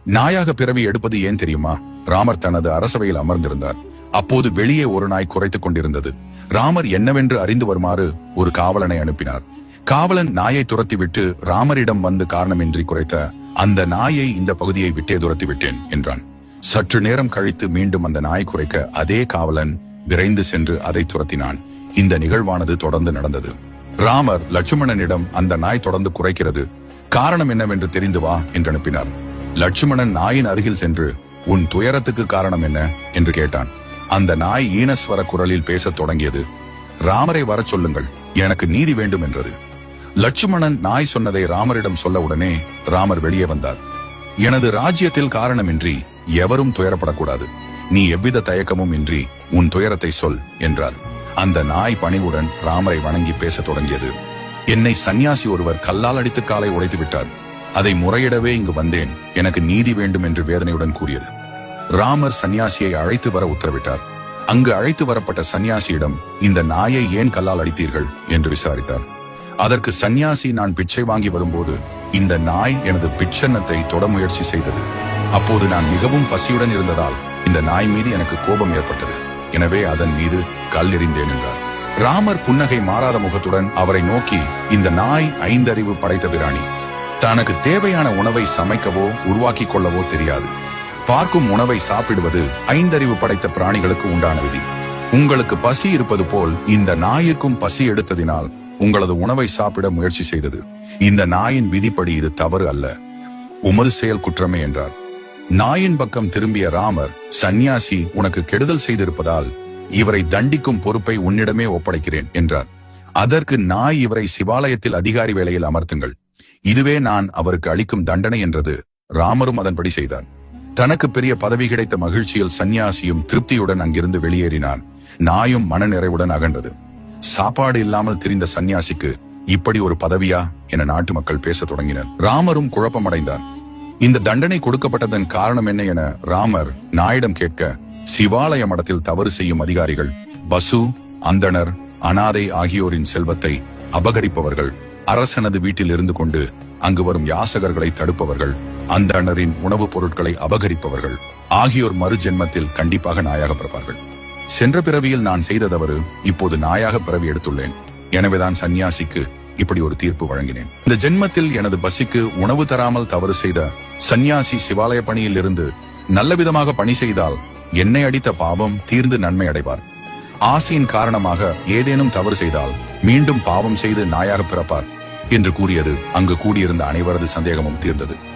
நாயாக பிறவி எடுப்பது ஏன் தெரியுமா? ராமர் தனது அரசவையில் அமர்ந்திருந்தார். அப்போது வெளியே ஒரு நாய் குறைத்துக் கொண்டிருந்தது. ராமர் என்னவென்று அறிந்து வருமாறு ஒரு காவலனை அனுப்பினார். காவலன் நாயை துரத்திவிட்டு ராமரிடம் வந்து காரணமின்றி குறைத்த அந்த நாயை இந்த பகுதியை விட்டே துரத்தி விட்டேன் என்றான். சற்று நேரம் கழித்து மீண்டும் அந்த நாய் குறைக்க அதே காவலன் விரைந்து சென்று அதை துரத்தினான். இந்த நிகழ்வானது தொடர்ந்து நடந்தது. ராமர் லட்சுமணனிடம் அந்த நாய் தொடர்ந்து குறைக்கிறது, காரணம் என்னவென்று தெரிந்து வா என்று அனுப்பினார். லட்சுமணன் நாயின் அருகில் சென்று உன் துயரத்துக்கு காரணம் என்ன என்று கேட்டான். அந்த நாய் ஈனஸ்வர குரலில் பேசத் தொடங்கியது. ராமரை வரச் சொல்லுங்கள், எனக்கு நீதி வேண்டும் என்றது. லட்சுமணன் நாய் சொன்னதை ராமரிடம் சொல்ல உடனே ராமர் வெளியே வந்தார். எனது ராஜ்யத்தில் காரணமின்றி எவரும் துயரப்படக்கூடாது. நீ எவ்வித தயக்கமும் இன்றி உன் துயரத்தை சொல் என்றார். அந்த நாய் பணிவுடன் ராமரை வணங்கி பேசத் தொடங்கியது. என்னை சந்நியாசி ஒருவர் கல்லால் அடித்து காலை உடைத்து விட்டார். அதை முறையிடவே இங்கு வந்தேன். எனக்கு நீதி வேண்டும் என்று வேதனையுடன் கூறியது. ராமர் சந்நியாசியை அழைத்து வர உத்தரவிட்டார். அங்கு அழைத்து வரப்பட்ட சந்நியாசியிடம் இந்த நாயை ஏன் கல்லால் அடித்தீர்கள் என்று விசாரித்தார். அதற்கு சந்நியாசி, நான் பிச்சை வாங்கி வரும்போது இந்த நாய் எனது பிச்சன்னத்தை தொட முயற்சி செய்தது. அப்போது நான் மிகவும் பசியுடன் இருந்ததால் இந்த நாய் மீது எனக்கு கோபம் ஏற்பட்டது. எனவே அதன் மீது கல் எறிந்தேன் என்றார். ராமர் புன்னகை மாறாத முகத்துடன் அவரை நோக்கி, இந்த நாய் 5 அறிவு படைத்த பிராணி. தனக்கு தேவையான உணவை சமைக்கவோ உருவாக்கிக் கொள்ளவோ தெரியாது. பார்க்கும் உணவை சாப்பிடுவது 5 அறிவு படைத்த பிராணிகளுக்கு உண்டான விதி. உங்களுக்கு பசி இருப்பது போல் இந்த நாயிற்கும் பசி எடுத்ததினால் உங்களது உணவை சாப்பிட முயற்சி செய்தது. இந்த நாயின் விதிப்படி இது தவறு அல்ல, உமது செயல் குற்றமே என்றார். நாயின் பக்கம் திரும்பிய ராமர், சந்நியாசி உனக்கு கெடுதல் செய்திருப்பதால் இவரை தண்டிக்கும் பொறுப்பை உன்னிடமே ஒப்படைக்கிறேன் என்றார். அதற்கு நாய், இவரை சிவாலயத்தில் அதிகாரி வேளையில் அமர்த்துங்கள், இதுவே நான் அவருக்கு அளிக்கும் தண்டனை என்றது. ராமரும் அதன்படி செய்தார். தனக்கு பெரிய பதவி கிடைத்த மகிழ்ச்சியில் சந்நியாசியும் திருப்தியுடன் அங்கிருந்து வெளியேறினார். நாயும் மனநிறைவுடன் அகன்றது. சாப்பாடு இல்லாமல் திரிந்த சந்நியாசிக்கு இப்படி ஒரு பதவியா என நாட்டு மக்கள் பேசத் தொடங்கினர். ராமரும் குழப்பமடைந்தார். இந்த தண்டனை கொடுக்கப்பட்டதன் காரணம் என்ன என ராமர் நாயிடம் கேட்க, சிவாலய மடத்தில் தவறு செய்யும் அதிகாரிகள், பசு, அந்தணர், அனாதை ஆகியோரின் செல்வத்தை அபகரிப்பவர்கள், அரசனது வீட்டில் இருந்து கொண்டு அங்கு வரும் யாசகர்களை தடுப்பவர்கள், அந்தணரின் உணவுப் பொருட்களை அபகரிப்பவர்கள் ஆகியோர் மறு ஜென்மத்தில் கண்டிப்பாக நாயாக பிறப்பார்கள். சென்ற பிறவியில் நான் செய்த தவறு இப்போது நாயாக பிறவி எடுத்துள்ளேன். எனவேதான் சந்நியாசிக்கு இப்படி ஒரு தீர்ப்பு வழங்கினேன். இந்த ஜென்மத்தில் எனது பசிக்கு உணவு தராமல் தவறு செய்த சந்நியாசி சிவாலய பணியில் இருந்து நல்ல விதமாக பணி செய்தால் என்னை அடித்த பாவம் தீர்ந்து நன்மை அடைவார். ஆசையின் காரணமாக ஏதேனும் தவறு செய்தால் மீண்டும் பாவம் செய்து நாயாக பிறப்பார் என்று கூறியது. அங்கு கூடியிருந்த அனைவரது சந்தேகமும் தீர்ந்தது.